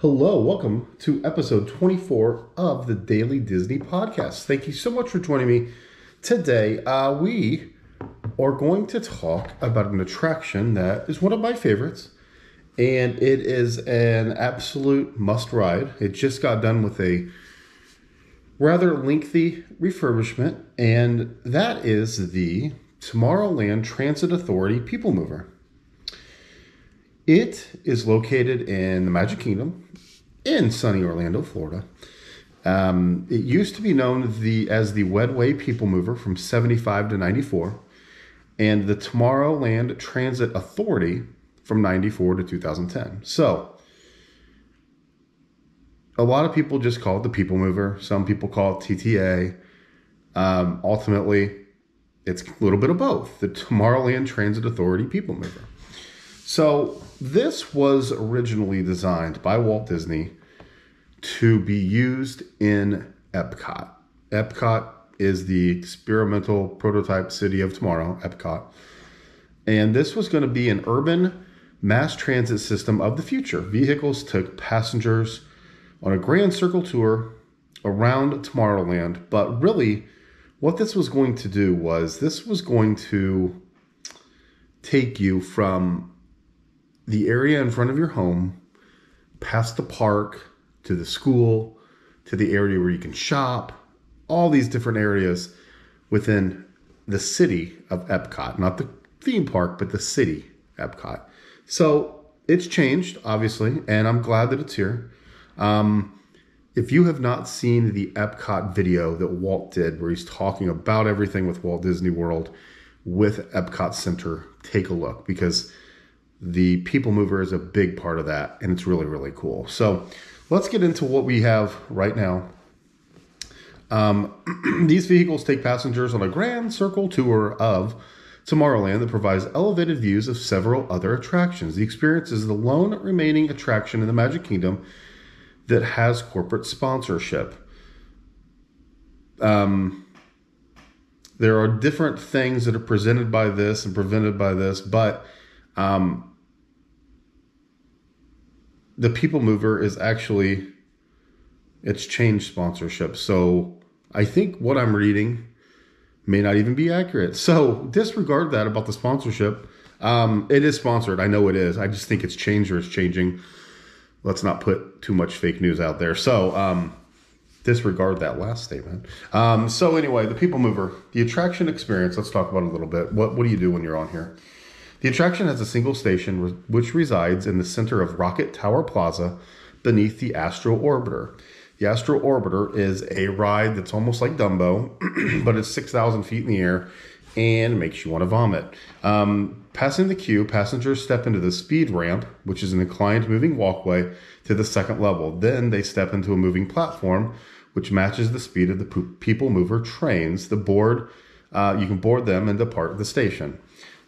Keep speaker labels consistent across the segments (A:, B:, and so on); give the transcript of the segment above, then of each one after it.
A: Hello, welcome to episode 24 of the Daily Disney Podcast. Thank you so much for joining me today. We are going to talk about an attraction that is one of my favorites, and it is an absolute must-ride. It just got done with a rather lengthy refurbishment, and that is the Tomorrowland Transit Authority Peoplemover. It is located in the Magic Kingdom in sunny Orlando, Florida. It used to be known as the Wedway Peoplemover from 75 to 94 and the Tomorrowland Transit Authority from 94 to 2010. So, a lot of people just call it the Peoplemover. Some people call it TTA. Ultimately, it's a little bit of both. The Tomorrowland Transit Authority Peoplemover. So this was originally designed by Walt Disney to be used in Epcot. Epcot is the experimental prototype city of tomorrow, Epcot. And this was going to be an urban mass transit system of the future. Vehicles took passengers on a grand circle tour around Tomorrowland. But really, what this was going to do was this was going to take you from the area in front of your home, past the park, to the school, to the area where you can shop, all these different areas within the city of Epcot. Not the theme park, but the city, Epcot. So it's changed, obviously, and I'm glad that it's here. If you have not seen the Epcot video that Walt did, where he's talking about everything with Walt Disney World with Epcot Center, take a look, because the Peoplemover is a big part of that, and it's really, really cool. So let's get into what we have right now. These vehicles take passengers on a grand circle tour of Tomorrowland that provides elevated views of several other attractions. The experience is the lone remaining attraction in the Magic Kingdom that has corporate sponsorship. There are different things that are presented by this and prevented by this, but the Peoplemover is actually, it's changed sponsorship. So I think what I'm reading may not even be accurate. So disregard that about the sponsorship. It is sponsored. I know it is. I just think it's changed or it's changing. Let's not put too much fake news out there. So disregard that last statement. So anyway, the Peoplemover, the attraction experience, let's talk about it a little bit. What do you do when you're on here? The attraction has a single station which resides in the center of Rocket Tower Plaza beneath the Astro Orbiter. The Astro Orbiter is a ride that's almost like Dumbo, but it's 6,000 feet in the air and makes you want to vomit. Passing the queue, passengers step into the speed ramp, which is an inclined moving walkway to the second level. Then they step into a moving platform, which matches the speed of the Peoplemover trains. You can board them and depart the station.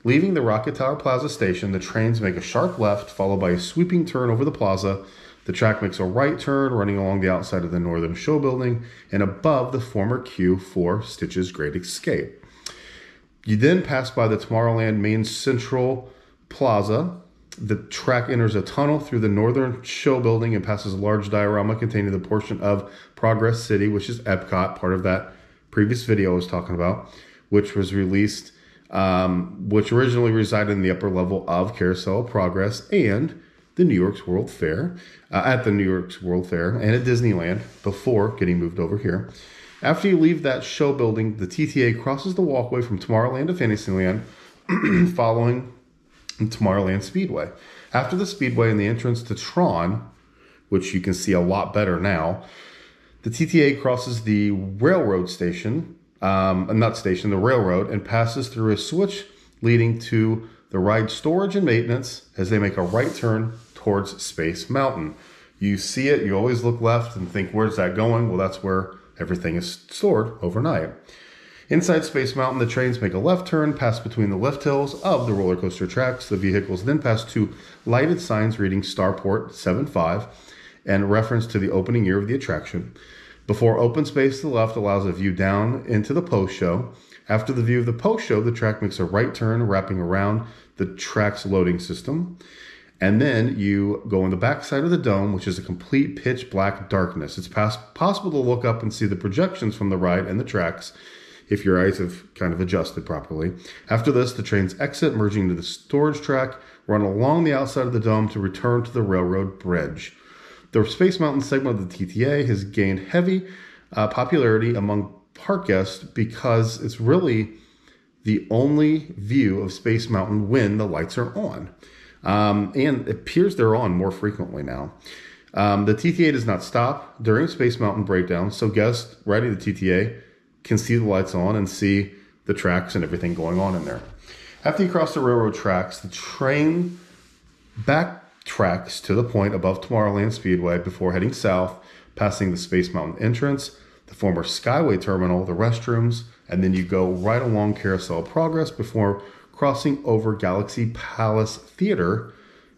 A: Leaving the Rocket Tower Plaza station, the trains make a sharp left, followed by a sweeping turn over the plaza. The track makes a right turn, running along the outside of the Northern Show Building and above the former queue for Stitch's Great Escape. You then pass by the Tomorrowland Main Central Plaza. The track enters a tunnel through the Northern Show Building and passes a large diorama containing the portion of Progress City, which is Epcot, part of that previous video I was talking about, which was released, which originally resided in the upper level of Carousel of Progress and the New York's World Fair, at the New York's World Fair and at Disneyland before getting moved over here. After you leave that show building, the TTA crosses the walkway from Tomorrowland to Fantasyland, following Tomorrowland Speedway. After the Speedway and the entrance to Tron, which you can see a lot better now, the TTA crosses the railroad station, the railroad, and passes through a switch leading to the ride storage and maintenance as they make a right turn towards Space Mountain. You see it, you always look left and think, where's that going? Well, that's where everything is stored overnight. Inside Space Mountain, the trains make a left turn, pass between the lift hills of the roller coaster tracks. The vehicles then pass two lighted signs reading Starport 75 and reference to the opening year of the attraction. Before open space to the left allows a view down into the post show. After the view of the post show, the track makes a right turn, wrapping around the track's loading system. And then you go on the back side of the dome, which is a complete pitch black darkness. It's possible to look up and see the projections from the ride and the tracks if your eyes have kind of adjusted properly. After this, the trains exit, merging into the storage track, run along the outside of the dome to return to the railroad bridge. The Space Mountain segment of the TTA has gained heavy popularity among park guests because it's really the only view of Space Mountain when the lights are on. And it appears they're on more frequently now. The TTA does not stop during Space Mountain breakdowns, so guests riding the TTA can see the lights on and see the tracks and everything going on in there. After you cross the railroad tracks, the train backtracks to the point above Tomorrowland Speedway before heading south, passing the Space Mountain entrance, the former Skyway Terminal, the restrooms, and then you go right along Carousel of Progress before crossing over Galaxy Palace Theater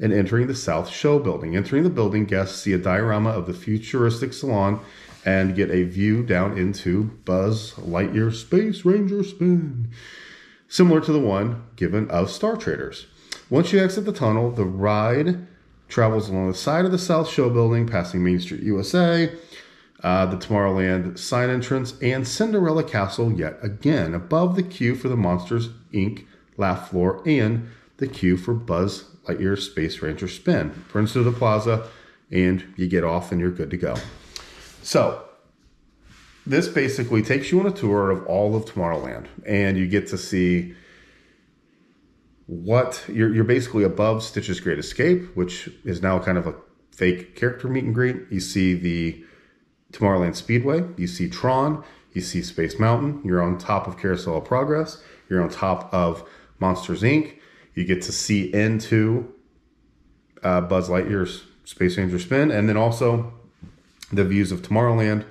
A: and entering the South Show Building. Entering the building, guests see a diorama of the futuristic salon and get a view down into Buzz Lightyear's Space Ranger Spin, similar to the one given of Star Traders. Once you exit the tunnel, the ride travels along the side of the South Show Building, passing Main Street USA, the Tomorrowland sign entrance, and Cinderella Castle yet again, above the queue for the Monsters, Inc. laugh floor and the queue for Buzz Lightyear's Space Ranger Spin. Turns to the plaza, and you get off and you're good to go. So, this basically takes you on a tour of all of Tomorrowland, and you get to see what you're basically above Stitch's Great Escape, which is now kind of a fake character meet and greet. You see the Tomorrowland Speedway, you see Tron, you see Space Mountain, you're on top of Carousel of Progress, you're on top of Monsters Inc. You get to see into Buzz Lightyear's Space Ranger Spin, and then also the views of Tomorrowland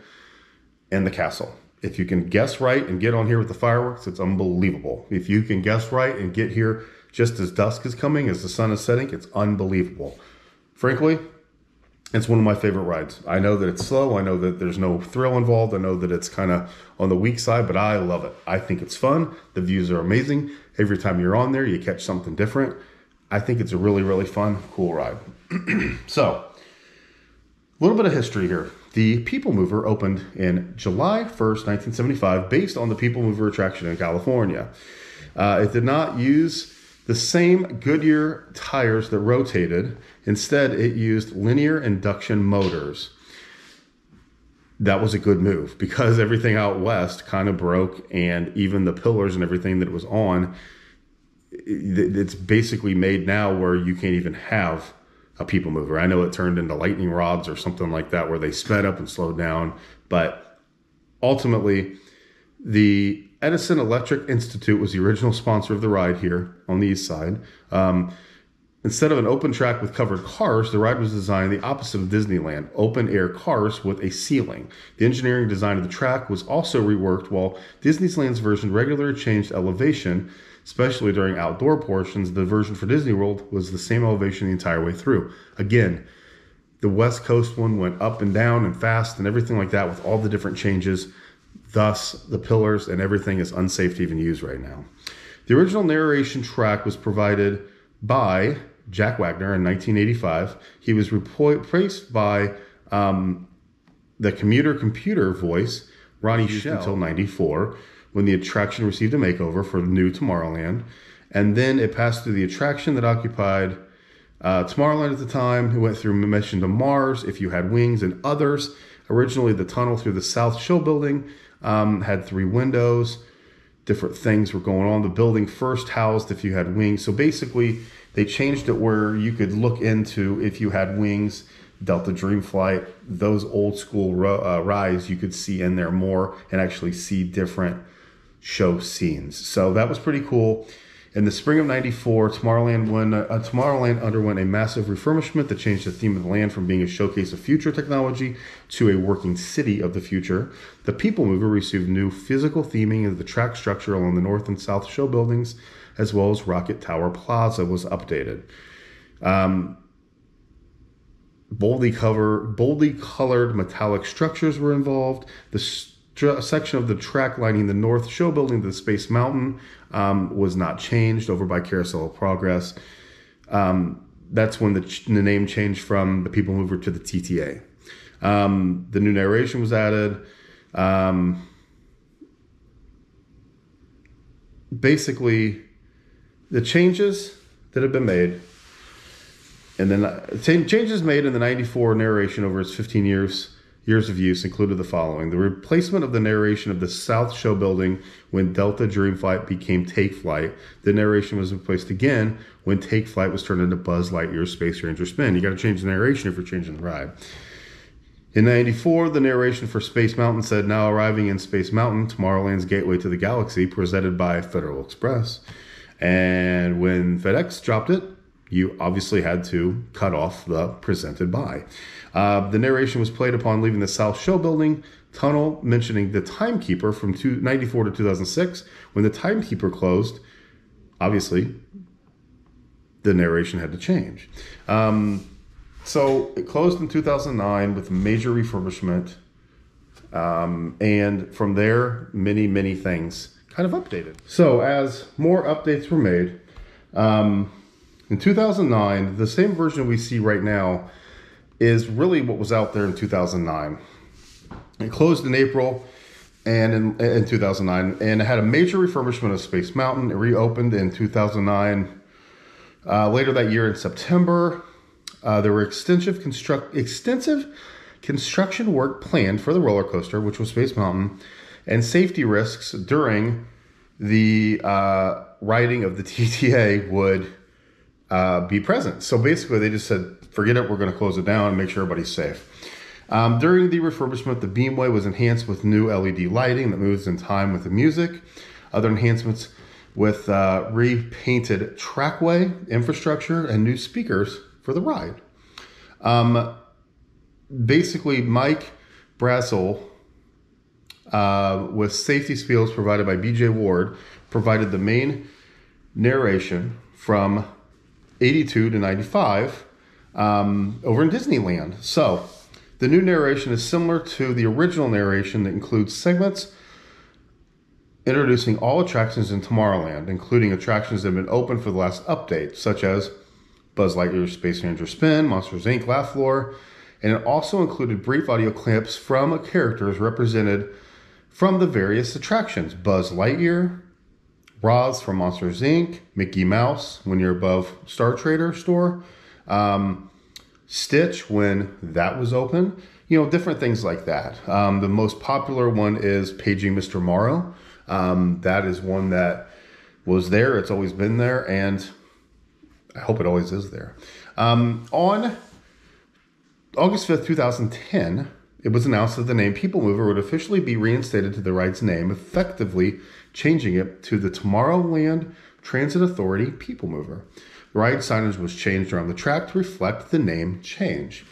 A: and the castle. If you can guess right and get on here with the fireworks, it's unbelievable. If you can guess right and get here just as dusk is coming, as the sun is setting, it's unbelievable. Frankly, it's one of my favorite rides. I know that it's slow. I know that there's no thrill involved. I know that it's kind of on the weak side, but I love it. I think it's fun. The views are amazing. Every time you're on there, you catch something different. I think it's a really, really fun, cool ride. So, a little bit of history here. The Peoplemover opened in July 1st, 1975, based on the Peoplemover attraction in California. It did not use the same Goodyear tires that rotated. Instead, it used linear induction motors. That was a good move because everything out west kind of broke, and even the pillars and everything that it was on, it's basically made now where you can't even have a Peoplemover. I know it turned into lightning rods or something like that where they sped up and slowed down, but ultimately the Edison Electric Institute was the original sponsor of the ride here on the east side. Instead of an open track with covered cars, the ride was designed the opposite of Disneyland, open air cars with a ceiling. The engineering design of the track was also reworked, while Disneyland's version regularly changed elevation, especially during outdoor portions. The version for Disney World was the same elevation the entire way through. Again, the West Coast one went up and down and fast and everything like that with all the different changes. Thus, the pillars and everything is unsafe to even use right now. The original narration track was provided by Jack Wagner in 1985. He was replaced by the computer voice, Ronnie Shell, until 94, when the attraction received a makeover for the new Tomorrowland. And then it passed through the attraction that occupied Tomorrowland at the time. It went through Mission to Mars, If You Had Wings, and others. Originally, the tunnel through the South Show Building had 3 windows. Different things were going on. The building first housed If You Had Wings. So basically, they changed it where you could look into If You Had Wings, Delta Dream Flight, those old school rides you could see in there more and actually see different show scenes. So that was pretty cool. In the spring of 94, Tomorrowland underwent a massive refurbishment that changed the theme of the land from being a showcase of future technology to a working city of the future. The Peoplemover received new physical theming of the track structure along the north and south show buildings, as well as Rocket Tower Plaza was updated. Boldly colored metallic structures were involved. The section of the track lining the north show building to the Space Mountain was not changed over by Carousel of Progress. that's when the name changed from the Peoplemover to the TTA. The new narration was added. Basically, the changes that have been made, and then changes made in the 94 narration over its 15 years of use included the following: the replacement of the narration of the South Show building when Delta Dream Flight became Take Flight. The narration was replaced again when Take Flight was turned into Buzz Lightyear's Space Ranger Spin. You got to change the narration if you're changing the ride. In 94, the narration for Space Mountain said, "Now arriving in Space Mountain, Tomorrowland's gateway to the galaxy, presented by Federal Express." And when FedEx dropped it, you obviously had to cut off the presented by. The narration was played upon leaving the South Show building tunnel, mentioning the timekeeper from 94 to 2006. When the timekeeper closed, obviously, the narration had to change. So it closed in 2009 with a major refurbishment. And from there, many, many things kind of updated. So as more updates were made, in 2009, the same version we see right now is really what was out there in 2009. It closed in April and in 2009, and it had a major refurbishment of Space Mountain. It reopened in 2009. Later that year in September, there were extensive construction work planned for the roller coaster, which was Space Mountain, and safety risks during the riding of the TTA would be present. So basically, they just said, forget it, we're going to close it down and make sure everybody's safe. During the refurbishment, the beamway was enhanced with new LED lighting that moves in time with the music. Other enhancements with repainted trackway infrastructure and new speakers for the ride. Basically, Mike Brazel, with safety spiels provided by BJ Ward, provided the main narration from 82 to 95 over in Disneyland. So the new narration is similar to the original narration that includes segments introducing all attractions in Tomorrowland, including attractions that have been open for the last update, such as Buzz Lightyear's Space Ranger Spin, Monsters Inc. Laugh Floor, and it also included brief audio clips from characters represented from the various attractions. Buzz Lightyear, Roz from Monsters Inc., Mickey Mouse when you're above Star Trader store, Stitch when that was open, different things like that. The most popular one is Paging Mr. Morrow. That is one that was there. It's always been there, and I hope it always is there. On August 5th, 2010, it was announced that the name Peoplemover would officially be reinstated to the ride's name, effectively changing it to the Tomorrowland Transit Authority Peoplemover. The ride signage was changed around the track to reflect the name change.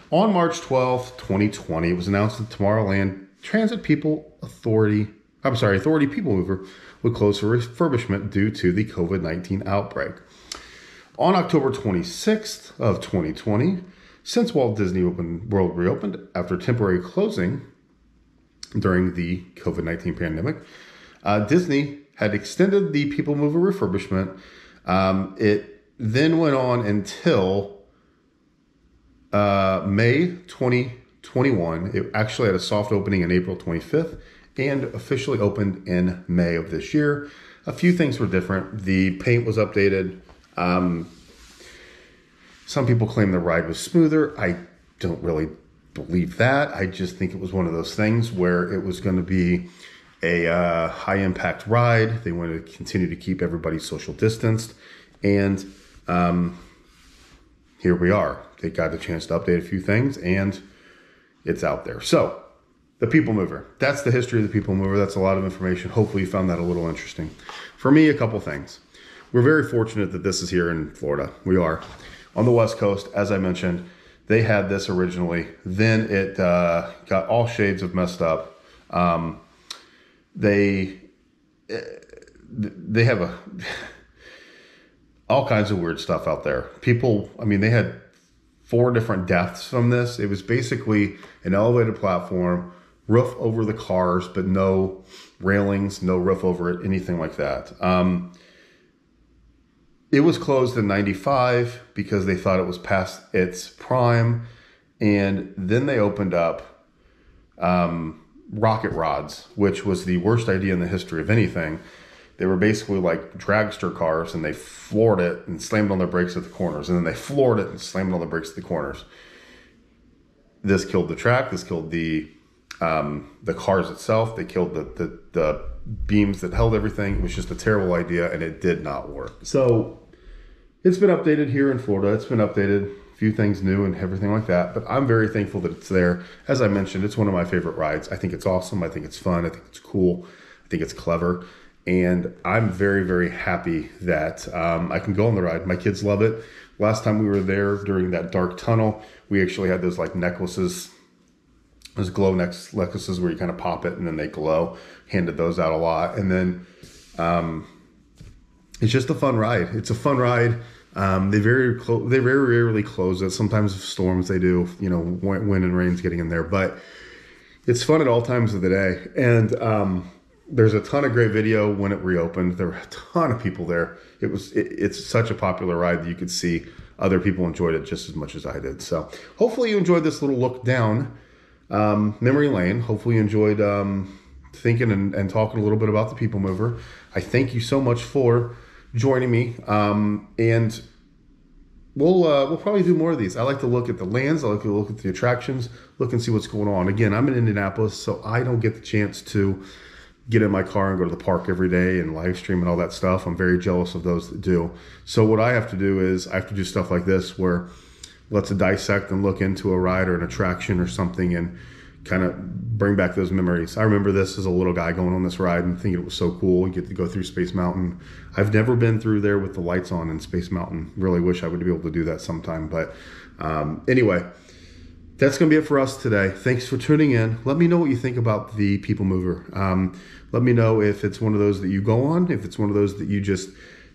A: On March 12th, 2020, it was announced that Tomorrowland Transit Authority Peoplemover would close for refurbishment due to the COVID-19 outbreak. On October 26th of 2020, since Walt Disney World reopened after temporary closing during the COVID-19 pandemic, Disney had extended the Peoplemover refurbishment. It then went on until May 2021. It actually had a soft opening on April 25th and officially opened in May of this year. A few things were different. The paint was updated. Some people claim the ride was smoother. I don't really believe that. I just think it was one of those things where it was going to be a high impact ride. They wanted to continue to keep everybody social distanced. And here we are. They got a chance to update a few things, and it's out there. So the Peoplemover. That's the history of the Peoplemover. That's a lot of information. Hopefully you found that a little interesting. For me, a couple things. We're very fortunate that this is here in Florida. We are. On the West Coast, as I mentioned, they had this originally. Then it got all shades of messed up. They have all kinds of weird stuff out there. People, they had 4 different deaths from this. It was basically an elevated platform, roof over the cars, but no railings, no roof over it, anything like that. It was closed in 95 because they thought it was past its prime. And then they opened up rocket rods, which was the worst idea in the history of anything. They were basically like dragster cars, and they floored it and slammed on their brakes at the corners. And then they floored it and slammed on the brakes at the corners. This killed the track. This killed the cars itself. They killed the beams that held everything. It was just a terrible idea, and it did not work. So it's been updated here in Florida. It's been updated, a few things new and everything like that. But I'm very thankful that it's there. As I mentioned, it's one of my favorite rides. I think it's awesome. I think it's fun. I think it's cool. I think it's clever. And I'm very, very happy that I can go on the ride. My kids love it. Last time we were there during that dark tunnel, we actually had those like necklaces, those glow necklaces where you kind of pop it and then they glow. Handed those out a lot. And then it's just a fun ride. It's a fun ride. They very rarely close it. Sometimes storms they do, you know, wind and rain's getting in there. But it's fun at all times of the day. And there's a ton of great video when it reopened. There were a ton of people there. It's such a popular ride that you could see other people enjoyed it just as much as I did. So hopefully you enjoyed this little look down memory lane. Hopefully you enjoyed thinking and talking a little bit about the Peoplemover. I thank you so much for joining me. And we'll probably do more of these. I like to look at the lands. I like to look at the attractions, look and see what's going on. Again, I'm in Indianapolis, so I don't get the chance to get in my car and go to the park every day and live stream and all that stuff. I'm very jealous of those that do. So what I have to do is I have to do stuff like this where let's dissect and look into a ride or an attraction or something and kind of bring back those memories. I remember this as a little guy going on this ride and thinking it was so cool. You get to go through Space Mountain. I've never been through there with the lights on in Space Mountain. Really wish I would be able to do that sometime. But anyway, that's going to be it for us today. Thanks for tuning in. Let me know what you think about the Peoplemover. Let me know if it's one of those that you go on, if it's one of those that you just,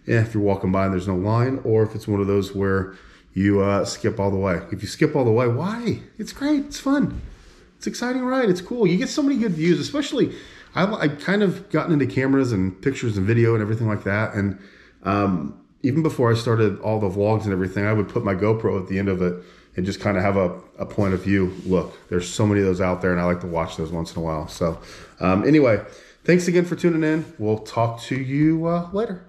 A: if you're walking by and there's no line, or if it's one of those where you skip all the way. If you skip all the way, why? It's great. It's fun. It's an exciting ride. It's cool. You get so many good views, especially I've kind of gotten into cameras and pictures and video and everything like that. And even before I started all the vlogs and everything, I would put my GoPro at the end of it and just kind of have a point of view look. There's so many of those out there, and I like to watch those once in a while. So anyway, thanks again for tuning in. We'll talk to you later.